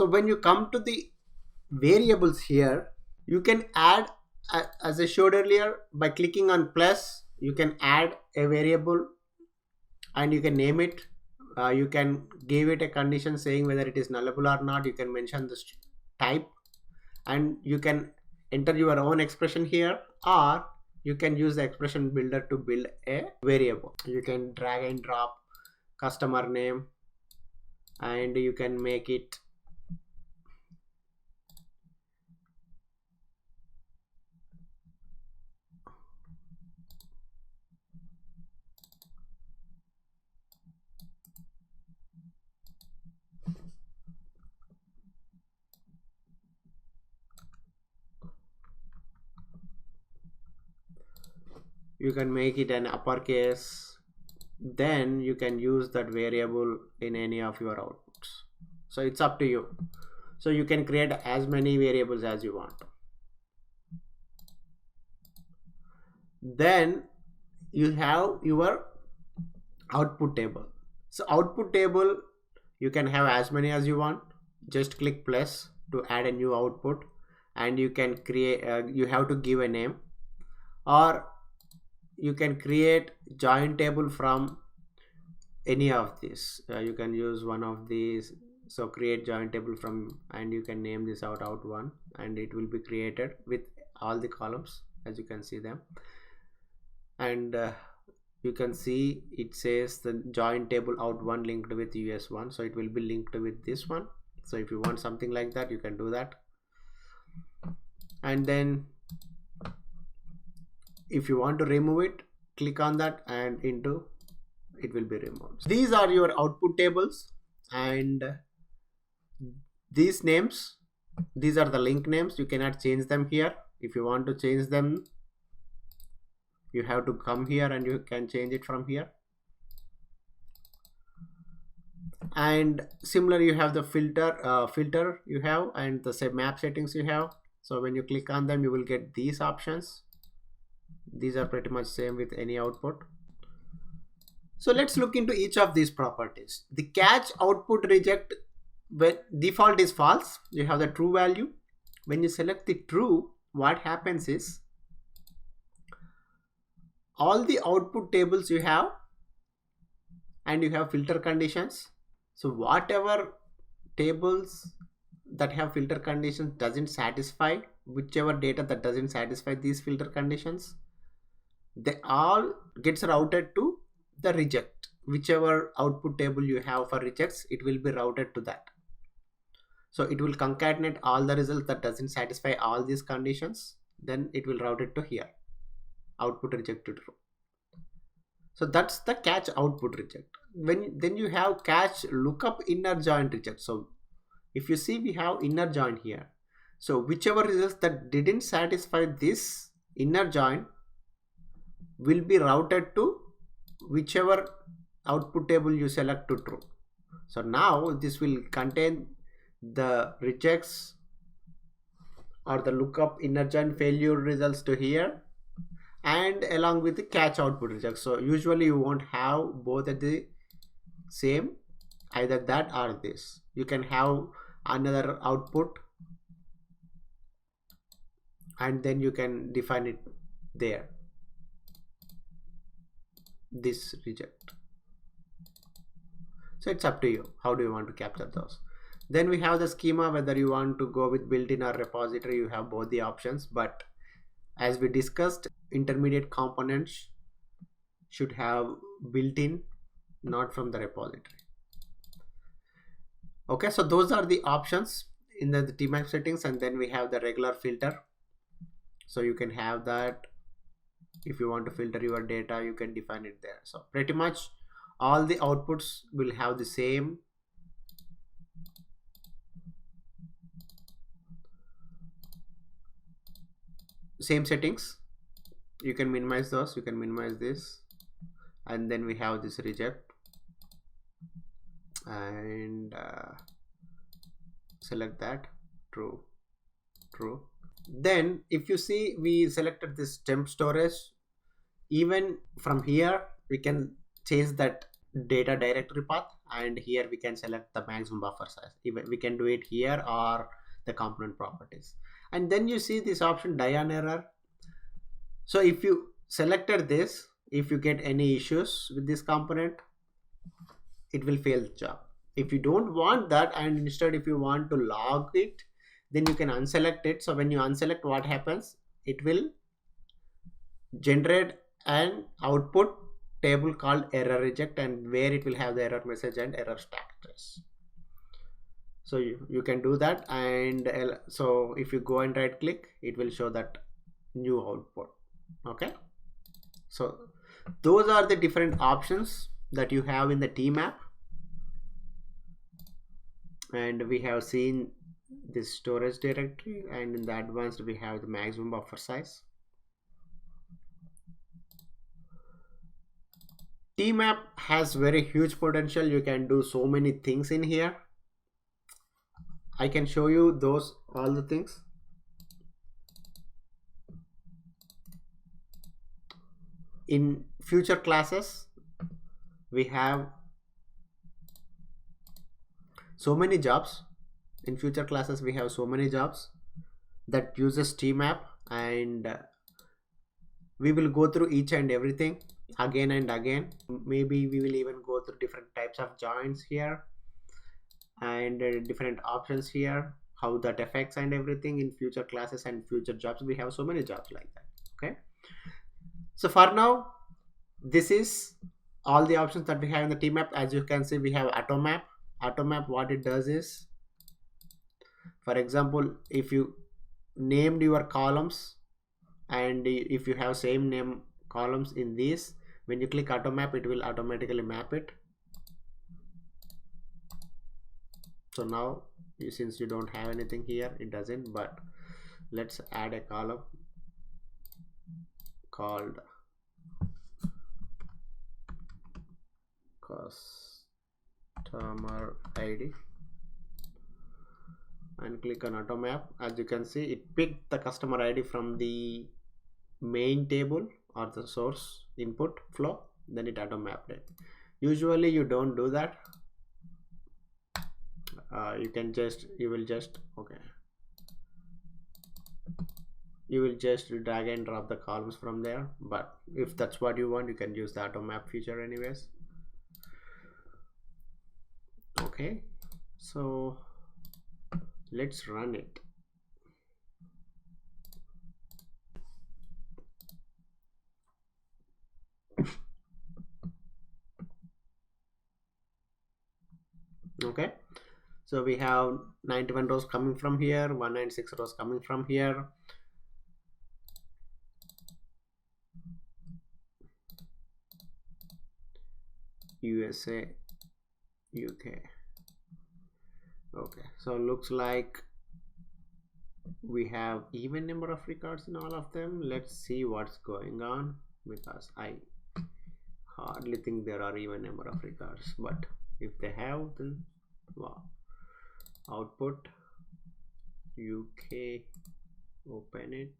So when you come to the variables here, you can add, as I showed earlier, by clicking on plus, you can add a variable and you can name it. You can give it a condition saying whether it is nullable or not. You can mention this type, and you can enter your own expression here, or you can use the expression builder to build a variable. You can drag and drop customer name, and you can make it an uppercase. Then you can use that variable in any of your outputs. So it's up to you. So you can create as many variables as you want. Then you have your output table. So output table, you can have as many as you want. Just click plus to add a new output, and you can create, you have to give a name, or you can create join table from any of these. You can use one of these. So create join table from, and you can name this out1, and it will be created with all the columns as you can see them. And you can see it says the join table out1 linked with us1, so it will be linked with this one. So if you want something like that, you can do that. And then if you want to remove it, click on that, and into it will be removed. These are your output tables, and these names, these are the link names. You cannot change them here. If you want to change them, you have to come here and you can change it from here. And similar, you have the filter you have, and the same map settings you have. So when you click on them, you will get these options. These are pretty much same with any output. So let's look into each of these properties. The catch output reject, when default is false, you have the true value. When you select the true, what happens is all the output tables you have, and you have filter conditions. So whatever tables that have filter conditions doesn't satisfy, whichever data that doesn't satisfy these filter conditions, they all gets routed to the reject. Whichever output table you have for rejects, it will be routed to that. So it will concatenate all the results that doesn't satisfy all these conditions, then it will route it to here, output reject to true. So that's the catch output reject. Then you have catch lookup inner join reject. So if you see, we have inner join here. So whichever results that didn't satisfy this inner join will be routed to whichever output table you select to true. So now this will contain the rejects or the lookup inner join failure results to here, and along with the catch output reject. So usually you won't have both at the same, either that or this. You can have another output, and then you can define it there, this reject. So it's up to you, how do you want to capture those. Then we have the schema, whether you want to go with built-in or repository, you have both the options. But as we discussed, intermediate components should have built-in, not from the repository. Okay, so those are the options in the tmap settings. And then we have the regular filter. So you can have that. If you want to filter your data, you can define it there. So pretty much all the outputs will have the same settings. You can minimize those, you can minimize this, and then we have this reject, and select that true. Then if you see, we selected this temp storage. Even from here we can change that data directory path, and here we can select the maximum buffer size. Even we can do it here or the component properties. And then you see this option die on error. So if you selected this, if you get any issues with this component, it will fail the job. If you don't want that, and instead if you want to log it, then you can unselect it. So when you unselect, what happens, it will generate an output table called error reject, and where it will have the error message and error status. So you can do that. And so if you go and right click, it will show that new output. Okay, so those are the different options that you have in the tmap. And we have seen this storage directory, and in the advanced we have the maximum buffer size. tmap has very huge potential. You can do so many things in here. I can show you those all the things. In future classes we have so many jobs. In future classes we have so many jobs that uses tmap, and we will go through each and everything again and again. Maybe we will even go through different types of joins here, and different options here, how that affects and everything in future classes and future jobs. We have so many jobs like that. Okay, so for now, this is all the options that we have in the tmap. As you can see, we have automap. Automap, what it does is, for example, if you named your columns, and if you have same name columns in these, when you click automap, it will automatically map it. So now since you don't have anything here, it doesn't. But let's add a column called customer ID, and click on automap. As you can see, it picked the customer ID from the main table or the source input flow, then it auto-mapped it. Usually you don't do that. You will just drag and drop the columns from there. But if that's what you want, you can use the auto map feature anyways. Okay, so let's run it. Okay, so we have 91 rows coming from here, 196 rows coming from here. USA, UK. Okay, so looks like we have even number of records in all of them. Let's see what's going on, because I hardly think there are even number of records, but if they have, then wow. Output UK, open it.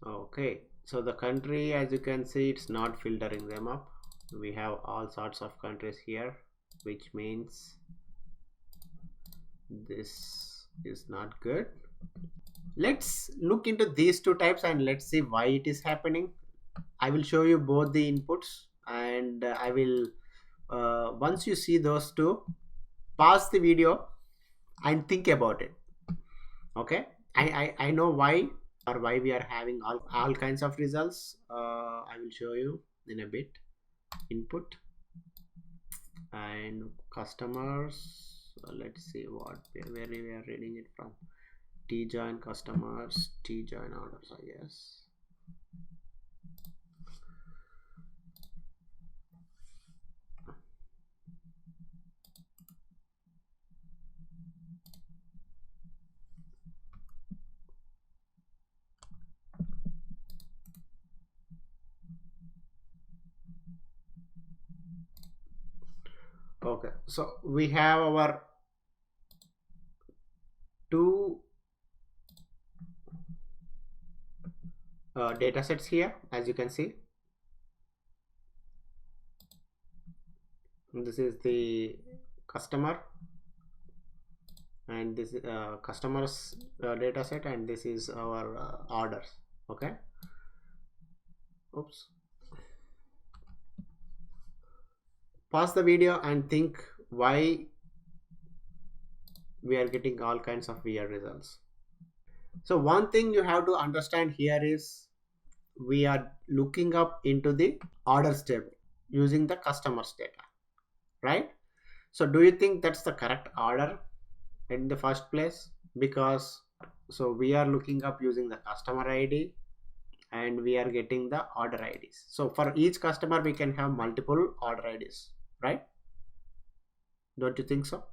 Okay, so the country, as you can see, it's not filtering them up. We have all sorts of countries here, which means this is not good. Let's look into these two types and let's see why it is happening. I will show you both the inputs, and I will once you see those two, pause the video and think about it. Okay, I know why we are having all kinds of results. I will show you in a bit. Input and customers, let's see where we are reading it from. T-join customers, T-join orders, I guess. Okay, so we have our two data sets here. As you can see, this is the customer, and this is customers data set, and this is our orders. Okay, oops, pause the video and think why we are getting all kinds of weird results. So one thing you have to understand here is we are looking up into the orders table using the customers data, right? So do you think that's the correct order in the first place? Because so we are looking up using the customer ID and we are getting the order IDs. So for each customer we can have multiple order IDs, right? Don't you think so?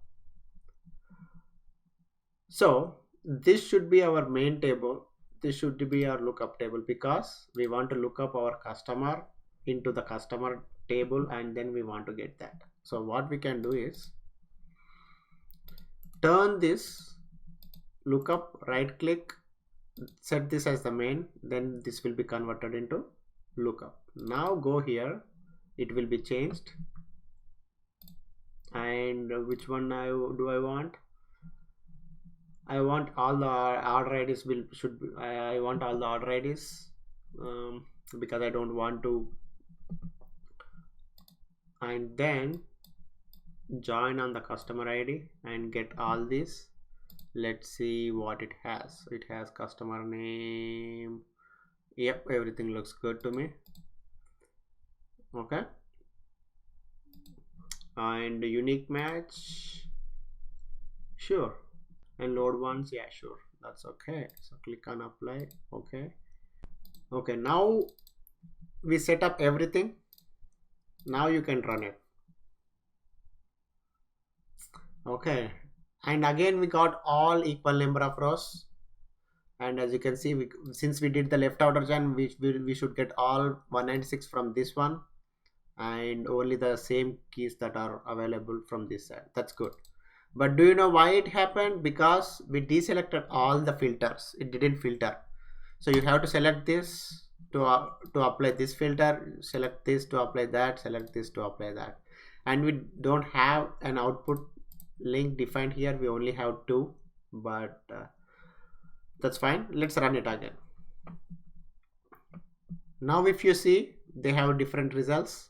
So this should be our main table. This should be our lookup table because we want to look up our customer into the customer table and then we want to get that. So what we can do is turn this lookup, right click, set this as the main, then this will be converted into lookup. Now go here, it will be changed, and which one do I want? I want all the order IDs should be, I want all the order IDs because I don't want to, and then join on the customer ID and get all this. Let's see what it has. It has customer name. Yep, everything looks good to me. Okay, and unique match, sure, and load ones, yeah, sure, that's okay. So click on apply. Okay, now we set up everything. Now you can run it. Okay, and again we got all equal number of rows, and as you can see, since we did the left outer join, we should get all 196 from this one and only the same keys that are available from this side. That's good. But do you know why it happened? Because we deselected all the filters. It didn't filter. So you have to select this to apply this filter, select this to apply that, select this to apply that. And we don't have an output link defined here. We only have two, but that's fine. Let's run it again. Now if you see, they have different results.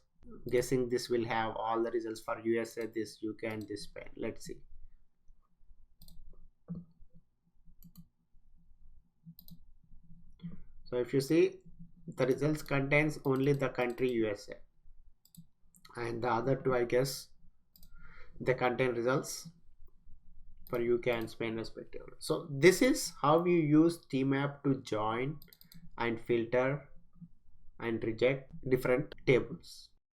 Guessing this will have all the results for USA, this UK, and this Spain. Let's see. So if you see, the results contains only the country USA, and the other two, I guess, they contain results for UK and Spain respectively. So this is how you use TMAP to join and filter and reject different tables.